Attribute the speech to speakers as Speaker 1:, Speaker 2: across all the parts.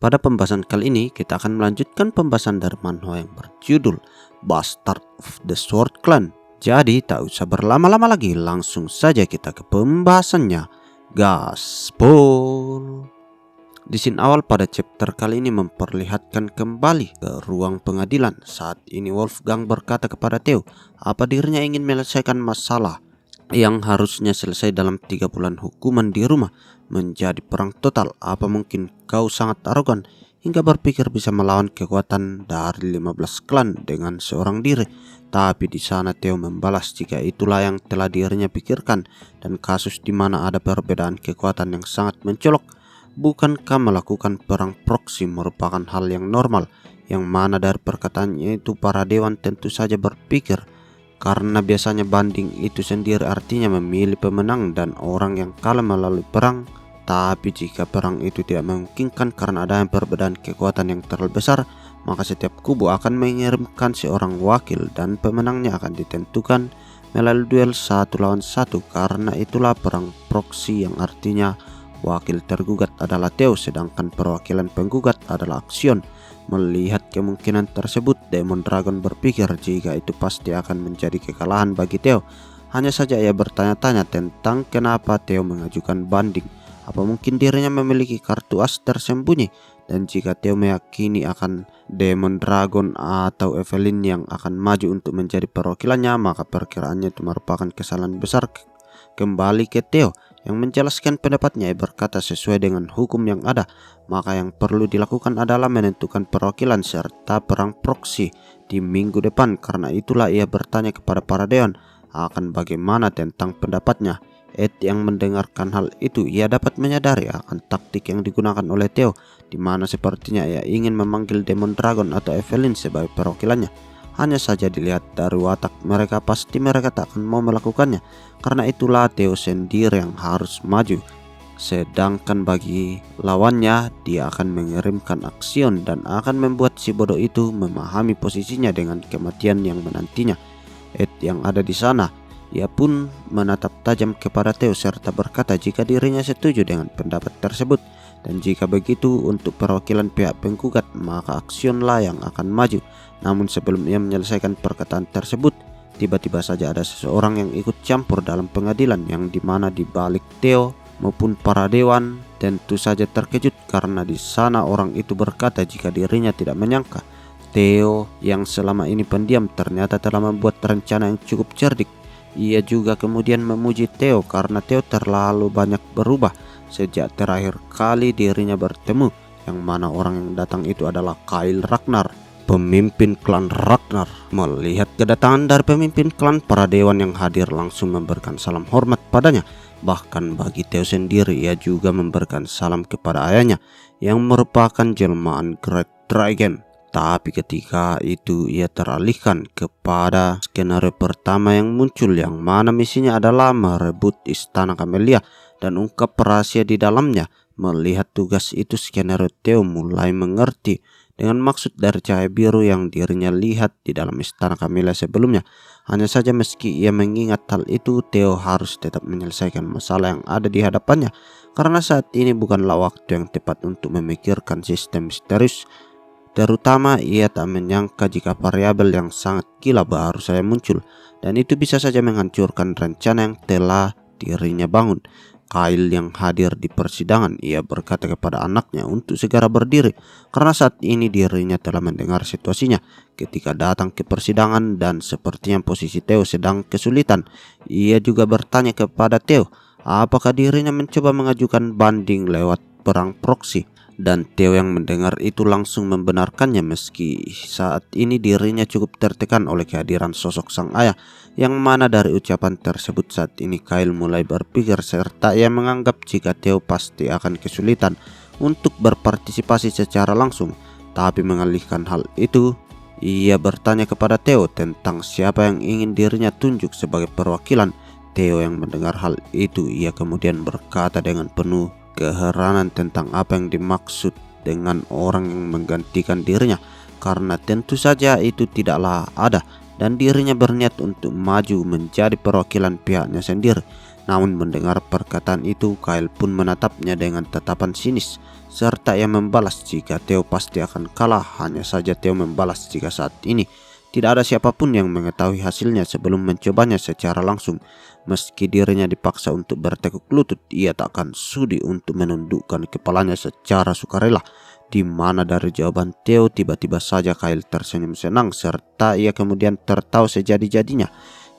Speaker 1: Pada pembahasan kali ini kita akan melanjutkan pembahasan dari manhwa yang berjudul Bastard of the Sword Clan. Jadi tak usah berlama-lama lagi, langsung saja kita ke pembahasannya. Gaspol. Di scene awal pada chapter kali ini memperlihatkan kembali ke ruang pengadilan. Saat ini Wolfgang berkata kepada Theo apa dirinya ingin menyelesaikan masalah yang harusnya selesai dalam 3 bulan hukuman di rumah menjadi perang total. Apa mungkin kau sangat arogan hingga berpikir bisa melawan kekuatan dari 15 klan dengan seorang diri? Tapi di sana Theo membalas jika itulah yang telah dirinya pikirkan dan kasus di mana ada perbedaan kekuatan yang sangat mencolok. Bukankah melakukan perang proksi merupakan hal yang normal, yang mana dari perkataannya itu para dewan tentu saja berpikir karena biasanya banding itu sendiri artinya memilih pemenang dan orang yang kalah melalui perang. Tapi jika perang itu tidak memungkinkan karena adanya perbedaan kekuatan yang terlalu besar, maka setiap kubu akan mengirimkan seorang wakil dan pemenangnya akan ditentukan melalui duel 1 lawan 1. Karena itulah perang proksi yang artinya wakil tergugat adalah Theo sedangkan perwakilan penggugat adalah Axion. Melihat kemungkinan tersebut, Demon Dragon berpikir jika itu pasti akan menjadi kekalahan bagi Theo. Hanya saja ia bertanya-tanya tentang kenapa Theo mengajukan banding. Apa mungkin dirinya memiliki kartu as tersembunyi? Dan jika Theo meyakini akan Demon Dragon atau Evelyn yang akan maju untuk menjadi perwakilannya, maka perkiraannya itu merupakan kesalahan besar. Kembali ke Theo yang menjelaskan pendapatnya, ia berkata sesuai dengan hukum yang ada, maka yang perlu dilakukan adalah menentukan perwakilan serta perang proksi di minggu depan. Karena itulah ia bertanya kepada para dewan akan bagaimana tentang pendapatnya. Ed yang mendengarkan hal itu, ia dapat menyadari akan taktik yang digunakan oleh Theo, di mana sepertinya ia ingin memanggil Demon Dragon atau Evelyn sebagai perwakilannya. Hanya saja dilihat dari watak mereka, pasti mereka tak akan mau melakukannya. Karena itulah Theo sendiri yang harus maju. Sedangkan bagi lawannya, dia akan mengirimkan Axion dan akan membuat si bodoh itu memahami posisinya dengan kematian yang menantinya. Ed yang ada di sana, ia pun menatap tajam kepada Theo serta berkata jika dirinya setuju dengan pendapat tersebut. Dan jika begitu untuk perwakilan pihak penggugat, maka Axionlah yang akan maju. Namun sebelum ia menyelesaikan perkataan tersebut, tiba-tiba saja ada seseorang yang ikut campur dalam pengadilan, yang dimana di balik Theo maupun para dewan tentu saja terkejut karena di sana orang itu berkata jika dirinya tidak menyangka Theo yang selama ini pendiam ternyata telah membuat rencana yang cukup cerdik. Ia juga kemudian memuji Theo karena Theo terlalu banyak berubah sejak terakhir kali dirinya bertemu, yang mana orang yang datang itu adalah Kyle Ragnar, pemimpin klan Ragnar. Melihat kedatangan dari pemimpin klan, para dewan yang hadir langsung memberikan salam hormat padanya. Bahkan bagi Theo sendiri, ia juga memberikan salam kepada ayahnya yang merupakan jelmaan Great Dragon. Tapi ketika itu ia teralihkan kepada skenario pertama yang muncul, yang mana misinya adalah merebut istana Camellia dan ungkap rahasia di dalamnya. Melihat tugas itu, skenario Theo mulai mengerti dengan maksud dari cahaya biru yang dirinya lihat di dalam istana Camellia sebelumnya. Hanya saja meski ia mengingat hal itu, Theo harus tetap menyelesaikan masalah yang ada di hadapannya, karena saat ini bukanlah waktu yang tepat untuk memikirkan sistem misterius. Terutama ia tak menyangka jika variabel yang sangat gila baru saja muncul, dan itu bisa saja menghancurkan rencana yang telah dirinya bangun. Kyle yang hadir di persidangan, ia berkata kepada anaknya untuk segera berdiri karena saat ini dirinya telah mendengar situasinya ketika datang ke persidangan dan sepertinya posisi Theo sedang kesulitan. Ia juga bertanya kepada Theo apakah dirinya mencoba mengajukan banding lewat perang proksi. Dan Theo yang mendengar itu langsung membenarkannya, meski saat ini dirinya cukup tertekan oleh kehadiran sosok sang ayah, yang mana dari ucapan tersebut saat ini Kyle mulai berpikir serta ia menganggap jika Theo pasti akan kesulitan untuk berpartisipasi secara langsung. Tapi mengalihkan hal itu, ia bertanya kepada Theo tentang siapa yang ingin dirinya tunjuk sebagai perwakilan. Theo yang mendengar hal itu, ia kemudian berkata dengan penuh keheranan tentang apa yang dimaksud dengan orang yang menggantikan dirinya, karena tentu saja itu tidaklah ada dan dirinya berniat untuk maju menjadi perwakilan pihaknya sendiri. Namun mendengar perkataan itu, Kyle pun menatapnya dengan tatapan sinis, serta ia membalas jika Theo pasti akan kalah. Hanya saja Theo membalas jika saat ini tidak ada siapapun yang mengetahui hasilnya sebelum mencobanya secara langsung. Meski dirinya dipaksa untuk bertekuk lutut, ia tak akan sudi untuk menundukkan kepalanya secara sukarela. Di mana dari jawaban Theo, tiba-tiba saja Kyle tersenyum senang, serta ia kemudian tertawa sejadi-jadinya.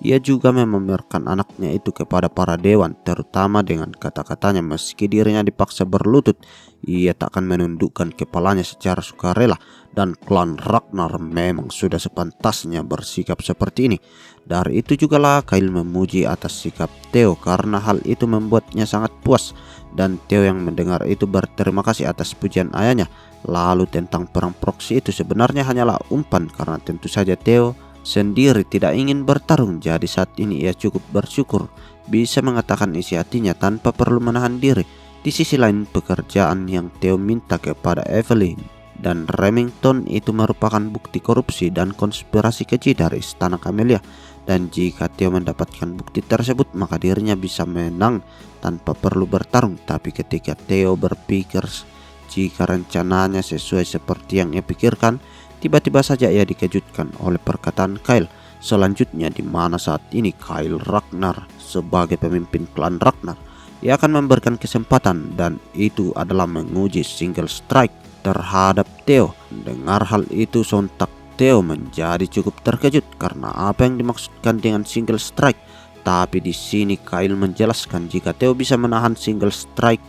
Speaker 1: Ia juga memamerkan anaknya itu kepada para dewan, terutama dengan kata-katanya, meski dirinya dipaksa berlutut, ia tak akan menundukkan kepalanya secara sukarela. Dan klan Ragnar memang sudah sepantasnya bersikap seperti ini. Dari itu jugalah Kyle memuji atas sikap Theo, karena hal itu membuatnya sangat puas. Dan Theo yang mendengar itu berterima kasih atas pujian ayahnya. Lalu tentang perang proksi itu sebenarnya hanyalah umpan, karena tentu saja Theo sendiri tidak ingin bertarung. Jadi saat ini ia cukup bersyukur bisa mengatakan isi hatinya tanpa perlu menahan diri. Di sisi lain, pekerjaan yang Theo minta kepada Evelyn dan Remington itu merupakan bukti korupsi dan konspirasi keji dari Istana Camellia. Dan jika Theo mendapatkan bukti tersebut, maka dirinya bisa menang tanpa perlu bertarung. Tapi ketika Theo berpikir jika rencananya sesuai seperti yang ia pikirkan, tiba-tiba saja ia dikejutkan oleh perkataan Kyle selanjutnya, di mana saat ini Kyle Ragnar sebagai pemimpin klan Ragnar, ia akan memberikan kesempatan, dan itu adalah menguji single strike terhadap Theo. Dengar hal itu, sontak Theo menjadi cukup terkejut karena apa yang dimaksudkan dengan single strike. Tapi di sini Kyle menjelaskan jika Theo bisa menahan single strike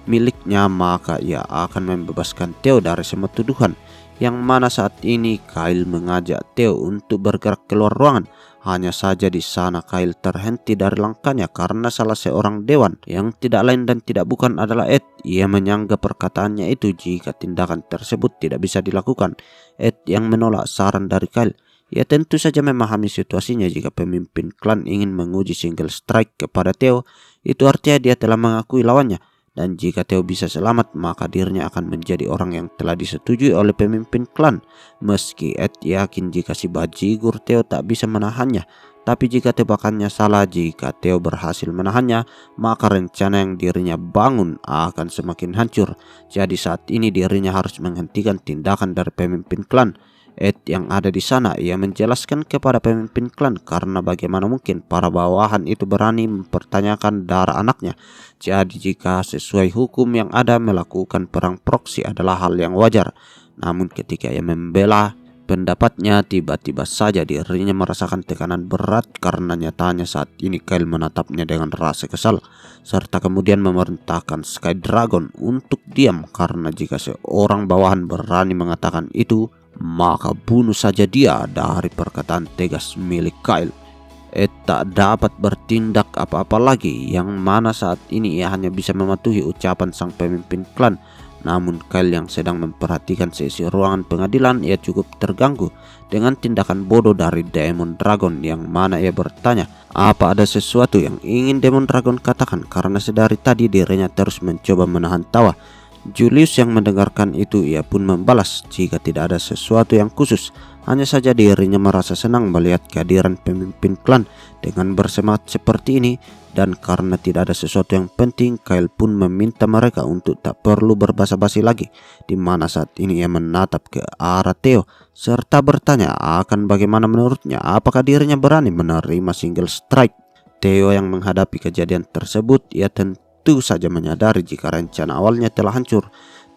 Speaker 1: miliknya, maka ia akan membebaskan Theo dari semua tuduhan. Yang mana saat ini Kyle mengajak Theo untuk bergerak keluar ruangan. Hanya saja di sana Kyle terhenti dari langkahnya karena salah seorang dewan yang tidak lain dan tidak bukan adalah Ed. Ia menyangga perkataannya itu jika tindakan tersebut tidak bisa dilakukan. Ed yang menolak saran dari Kyle. Ia tentu saja memahami situasinya. Jika pemimpin klan ingin menguji single strike kepada Theo, itu artinya dia telah mengakui lawannya. Dan jika Theo bisa selamat, maka dirinya akan menjadi orang yang telah disetujui oleh pemimpin klan. Meski Ed yakin jika si bajigur Theo tak bisa menahannya, tapi jika tebakannya salah, jika Theo berhasil menahannya, maka rencana yang dirinya bangun akan semakin hancur. Jadi saat ini dirinya harus menghentikan tindakan dari pemimpin klan. Ed yang ada di sana, ia menjelaskan kepada pemimpin klan karena bagaimana mungkin para bawahan itu berani mempertanyakan darah anaknya. Jadi jika sesuai hukum yang ada, melakukan perang proksi adalah hal yang wajar. Namun ketika ia membela pendapatnya, tiba-tiba saja dirinya merasakan tekanan berat karena nyatanya saat ini Kyle menatapnya dengan rasa kesal, serta kemudian memerintahkan Sky Dragon untuk diam, karena jika seorang bawahan berani mengatakan itu, maka bunuh saja dia. Dari perkataan tegas milik Kyle, Ed tak dapat bertindak apa-apa lagi, yang mana saat ini ia hanya bisa mematuhi ucapan sang pemimpin klan. Namun Kyle yang sedang memperhatikan sesi ruangan pengadilan, ia cukup terganggu dengan tindakan bodoh dari Demon Dragon, yang mana ia bertanya apa ada sesuatu yang ingin Demon Dragon katakan, karena sedari tadi dirinya terus mencoba menahan tawa. Julius yang mendengarkan itu, ia pun membalas jika tidak ada sesuatu yang khusus. Hanya saja dirinya merasa senang melihat kehadiran pemimpin klan dengan bersemangat seperti ini. Dan karena tidak ada sesuatu yang penting, Kyle pun meminta mereka untuk tak perlu berbasa-basi lagi. Di mana saat ini ia menatap ke arah Theo serta bertanya akan bagaimana menurutnya, apakah dirinya berani menerima single strike. Theo yang menghadapi kejadian tersebut, ia tentu saja menyadari jika rencana awalnya telah hancur.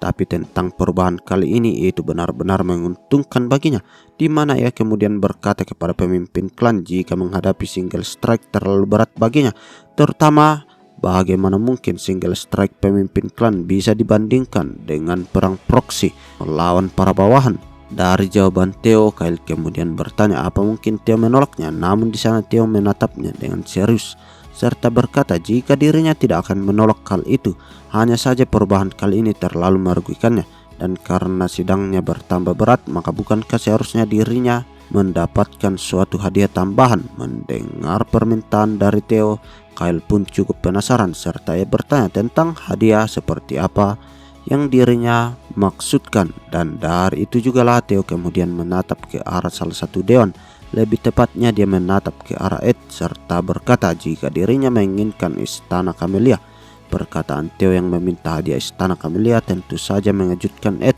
Speaker 1: Tapi tentang perubahan kali ini itu benar-benar menguntungkan baginya, di mana ia kemudian berkata kepada pemimpin klan jika menghadapi single strike terlalu berat baginya, terutama bagaimana mungkin single strike pemimpin klan bisa dibandingkan dengan perang proksi melawan para bawahan. Dari jawaban Theo, Kyle kemudian bertanya apa mungkin Theo menolaknya. Namun di sana Theo menatapnya dengan serius serta berkata jika dirinya tidak akan menolak hal itu. Hanya saja perubahan kali ini terlalu merugikannya, dan karena sidangnya bertambah berat, maka bukankah seharusnya dirinya mendapatkan suatu hadiah tambahan? Mendengar permintaan dari Theo, Kyle pun cukup penasaran serta ia bertanya tentang hadiah seperti apa yang dirinya maksudkan. Dan dari itu jugalah Theo kemudian menatap ke arah salah satu dewan Lebih tepatnya dia menatap ke arah Ed serta berkata jika dirinya menginginkan istana Camellia. Perkataan Theo yang meminta hadiah istana Camellia tentu saja mengejutkan Ed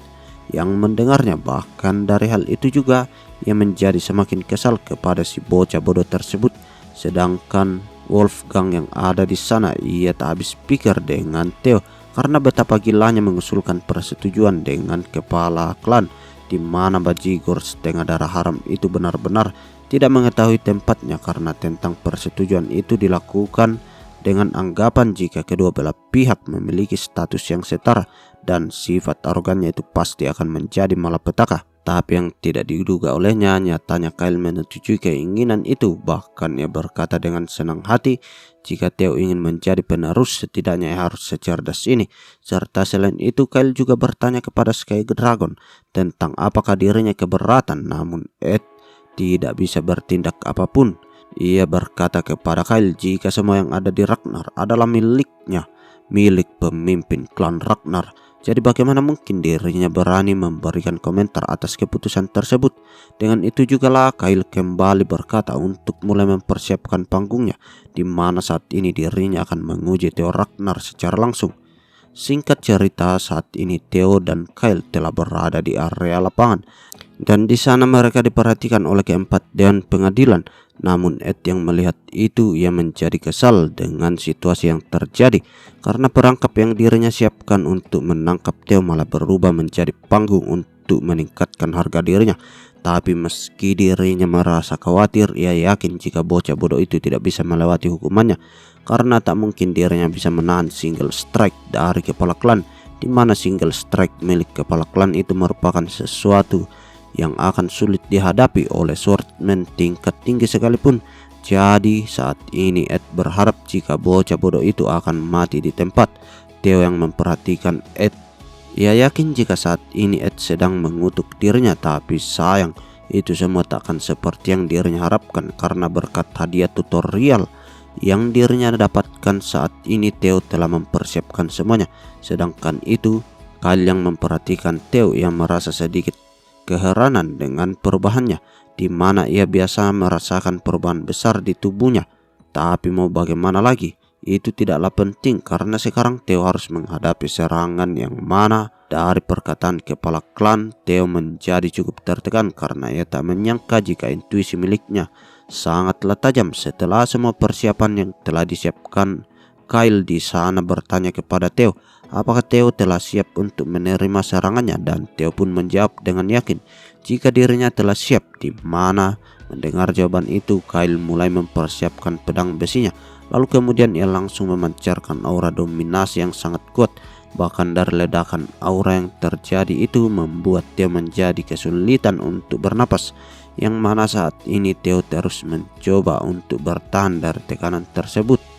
Speaker 1: yang mendengarnya. Bahkan dari hal itu juga ia menjadi semakin kesal kepada si bocah bodoh tersebut. Sedangkan Wolfgang yang ada di sana, ia tak habis pikir dengan Theo karena betapa gilanya mengusulkan persetujuan dengan kepala klan, di mana bajigor setengah darah haram itu benar-benar tidak mengetahui tempatnya, karena tentang persetujuan itu dilakukan dengan anggapan jika kedua belah pihak memiliki status yang setara dan sifat arogannya itu pasti akan menjadi malapetaka. Tapi yang tidak diduga olehnya, nyatanya Kyle menyetujui keinginan itu. Bahkan ia berkata dengan senang hati jika Theo ingin menjadi penerus, setidaknya ia harus secerdas ini. Serta selain itu Kyle juga bertanya kepada Sky Dragon tentang apakah dirinya keberatan, namun Ed tidak bisa bertindak apapun. Ia berkata kepada Kyle jika semua yang ada di Ragnar adalah miliknya, milik pemimpin klan Ragnar. Jadi bagaimana mungkin dirinya berani memberikan komentar atas keputusan tersebut. Dengan itu juga lah Kyle kembali berkata untuk mulai mempersiapkan panggungnya, di mana saat ini dirinya akan menguji Theo Ragnar secara langsung. Singkat cerita, saat ini Theo dan Kyle telah berada di area lapangan, dan di sana mereka diperhatikan oleh keempat dewan pengadilan. Namun Ed yang melihat itu, ia menjadi kesal dengan situasi yang terjadi karena perangkap yang dirinya siapkan untuk menangkap Theo malah berubah menjadi panggung untuk meningkatkan harga dirinya. Tapi meski dirinya merasa khawatir, ia yakin jika bocah bodoh itu tidak bisa melewati hukumannya, karena tak mungkin dirinya bisa menahan single strike dari kepala klan, di mana single strike milik kepala klan itu merupakan sesuatu yang akan sulit dihadapi oleh swordsman tingkat tinggi sekalipun. Jadi saat ini Ed berharap jika bocah bodoh itu akan mati di tempat. Theo yang memperhatikan Ed, ia yakin jika saat ini Ed sedang mengutuk dirinya, tapi sayang itu semua tak akan seperti yang dirinya harapkan, karena berkat hadiah tutorial yang dirinya dapatkan saat ini Theo telah mempersiapkan semuanya. Sedangkan itu Kyle yang memperhatikan Theo yang merasa sedikit keheranan dengan perubahannya, di mana ia biasa merasakan perubahan besar di tubuhnya. Tapi mau bagaimana lagi, itu tidaklah penting karena sekarang Theo harus menghadapi serangan yang mana dari perkataan kepala klan Theo menjadi cukup tertekan karena ia tak menyangka jika intuisi miliknya sangatlah tajam. Setelah semua persiapan yang telah disiapkan, Kyle di sana bertanya kepada Theo apakah Theo telah siap untuk menerima serangannya, dan Theo pun menjawab dengan yakin jika dirinya telah siap. Di mana mendengar jawaban itu, Kyle mulai mempersiapkan pedang besinya. Lalu kemudian ia langsung memancarkan aura dominasi yang sangat kuat. Bahkan dari ledakan aura yang terjadi itu membuat Theo menjadi kesulitan untuk bernapas, yang mana saat ini Theo terus mencoba untuk bertahan dari tekanan tersebut.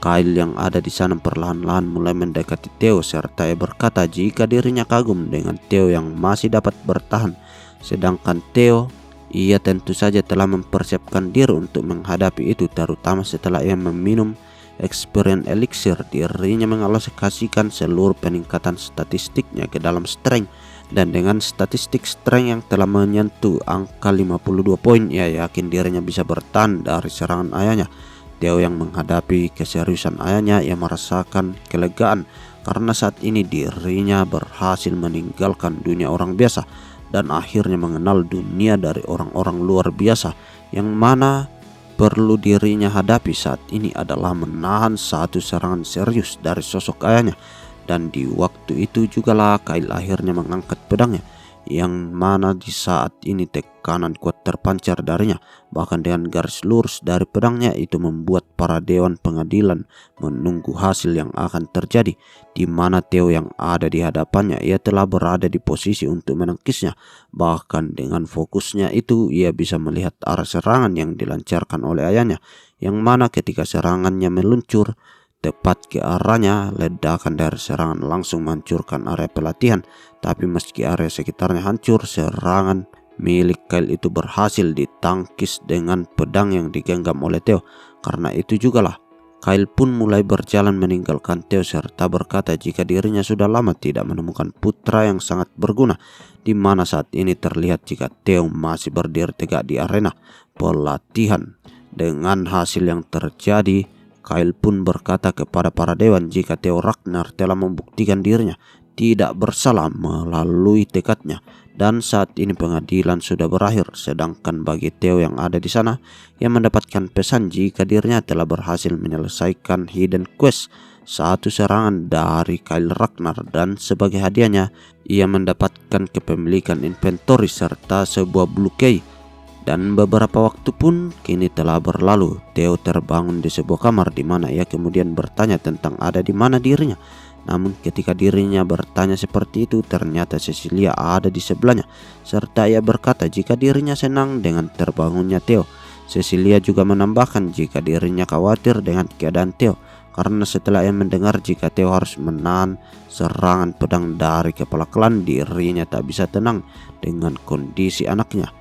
Speaker 1: Kyle yang ada di sana perlahan-lahan mulai mendekati Theo serta ia berkata jika dirinya kagum dengan Theo yang masih dapat bertahan. Sedangkan Theo, ia tentu saja telah mempersiapkan diri untuk menghadapi itu, terutama setelah ia meminum experience elixir. Dirinya mengalokasikan seluruh peningkatan statistiknya ke dalam strength, dan dengan statistik strength yang telah menyentuh angka 52 poin, ia yakin dirinya bisa bertahan dari serangan ayahnya. Theo yang menghadapi keseriusan ayahnya, ia merasakan kelegaan karena saat ini dirinya berhasil meninggalkan dunia orang biasa dan akhirnya mengenal dunia dari orang-orang luar biasa. Yang mana perlu dirinya hadapi saat ini adalah menahan satu serangan serius dari sosok ayahnya. Dan di waktu itu jugalah Kyle akhirnya mengangkat pedangnya, yang mana di saat ini tekanan kuat terpancar darinya. Bahkan dengan garis lurus dari pedangnya itu membuat para dewan pengadilan menunggu hasil yang akan terjadi, di mana Theo yang ada di hadapannya ia telah berada di posisi untuk menangkisnya. Bahkan dengan fokusnya itu ia bisa melihat arah serangan yang dilancarkan oleh ayahnya, yang mana ketika serangannya meluncur tepat ke arahnya, ledakan dari serangan langsung menghancurkan area pelatihan. Tapi meski area sekitarnya hancur, serangan milik Kyle itu berhasil ditangkis dengan pedang yang digenggam oleh Theo. Karena itu jugalah Kyle pun mulai berjalan meninggalkan Theo serta berkata jika dirinya sudah lama tidak menemukan putra yang sangat berguna, di mana saat ini terlihat jika Theo masih berdiri tegak di arena pelatihan. Dengan hasil yang terjadi, Kyle pun berkata kepada para dewan jika Theo Ragnar telah membuktikan dirinya tidak bersalah melalui tekadnya, dan saat ini pengadilan sudah berakhir. Sedangkan bagi Theo yang ada di sana, ia mendapatkan pesan jika dirinya telah berhasil menyelesaikan Hidden Quest, satu serangan dari Kyle Ragnar, dan sebagai hadiahnya ia mendapatkan kepemilikan inventory serta sebuah blue key. Dan beberapa waktu pun kini telah berlalu. Theo terbangun di sebuah kamar di mana ia kemudian bertanya tentang ada di mana dirinya. Namun ketika dirinya bertanya seperti itu, ternyata Cecilia ada di sebelahnya, serta ia berkata jika dirinya senang dengan terbangunnya Theo. Cecilia juga menambahkan jika dirinya khawatir dengan keadaan Theo, karena setelah ia mendengar jika Theo harus menahan serangan pedang dari kepala klan, dirinya tak bisa tenang dengan kondisi anaknya.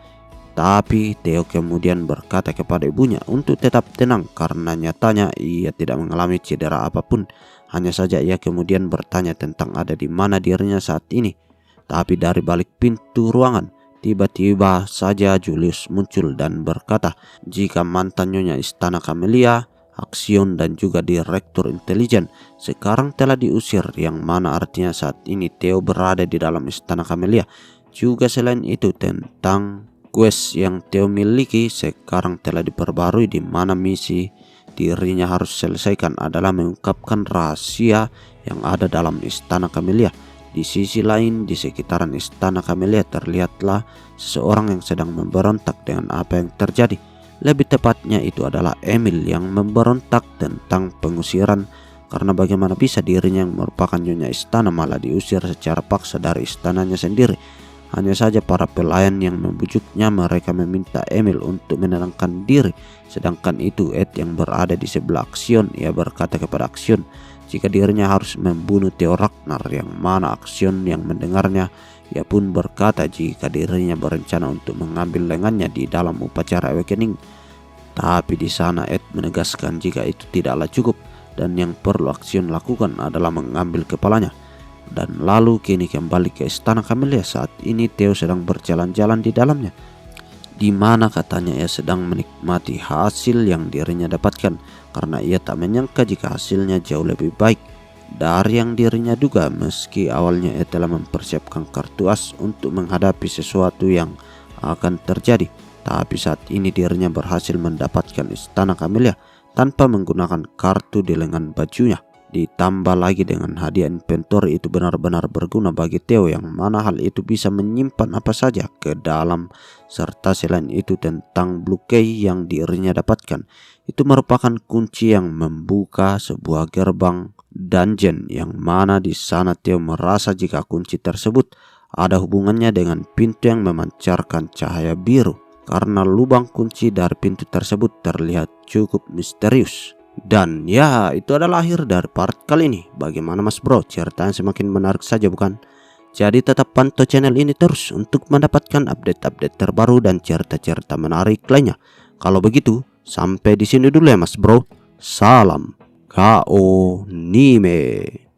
Speaker 1: Tapi Theo kemudian berkata kepada ibunya untuk tetap tenang karena nyatanya ia tidak mengalami cedera apapun. Hanya saja ia kemudian bertanya tentang ada di mana dirinya saat ini. Tapi dari balik pintu ruangan, tiba-tiba saja Julius muncul dan berkata jika mantan nyonya Istana Camellia, Axion, dan juga Direktur Intelijen sekarang telah diusir, yang mana artinya saat ini Theo berada di dalam Istana Camellia. Juga selain itu tentang quest yang Theo miliki sekarang telah diperbarui, di mana misi dirinya harus selesaikan adalah mengungkapkan rahasia yang ada dalam Istana Camellia. Di sisi lain, di sekitaran Istana Camellia terlihatlah seseorang yang sedang memberontak dengan apa yang terjadi. Lebih tepatnya itu adalah Emil yang memberontak tentang pengusiran, karena bagaimana bisa dirinya yang merupakan nyonya istana malah diusir secara paksa dari istananya sendiri. Hanya saja para pelayan yang membujuknya, mereka meminta Emil untuk menenangkan diri. Sedangkan itu Ed yang berada di sebelah Axion, ia berkata kepada Axion jika dirinya harus membunuh Theo Ragnar, yang mana Axion yang mendengarnya, ia pun berkata jika dirinya berencana untuk mengambil lengannya di dalam upacara awakening. Tapi di sana Ed menegaskan jika itu tidaklah cukup dan yang perlu Axion lakukan adalah mengambil kepalanya. Dan lalu kini kembali ke Istana Camellia. Saat ini Theo sedang berjalan-jalan di dalamnya, di mana katanya ia sedang menikmati hasil yang dirinya dapatkan, karena ia tak menyangka jika hasilnya jauh lebih baik dari yang dirinya duga. Meski awalnya ia telah mempersiapkan kartu as untuk menghadapi sesuatu yang akan terjadi, tapi saat ini dirinya berhasil mendapatkan Istana Camellia tanpa menggunakan kartu di lengan bajunya. Ditambah lagi dengan hadiah inventory, itu benar-benar berguna bagi Theo, yang mana hal itu bisa menyimpan apa saja ke dalam. Serta selain itu tentang blue key yang dirinya dapatkan, itu merupakan kunci yang membuka sebuah gerbang dungeon, yang mana di sana Theo merasa jika kunci tersebut ada hubungannya dengan pintu yang memancarkan cahaya biru, karena lubang kunci dari pintu tersebut terlihat cukup misterius. Dan ya, itu adalah akhir dari part kali ini. Bagaimana Mas Bro? Ceritanya semakin menarik saja bukan? Jadi tetap pantau channel ini terus untuk mendapatkan update-update terbaru dan cerita-cerita menarik lainnya. Kalau begitu, sampai di sini dulu ya Mas Bro. Salam KO Nime.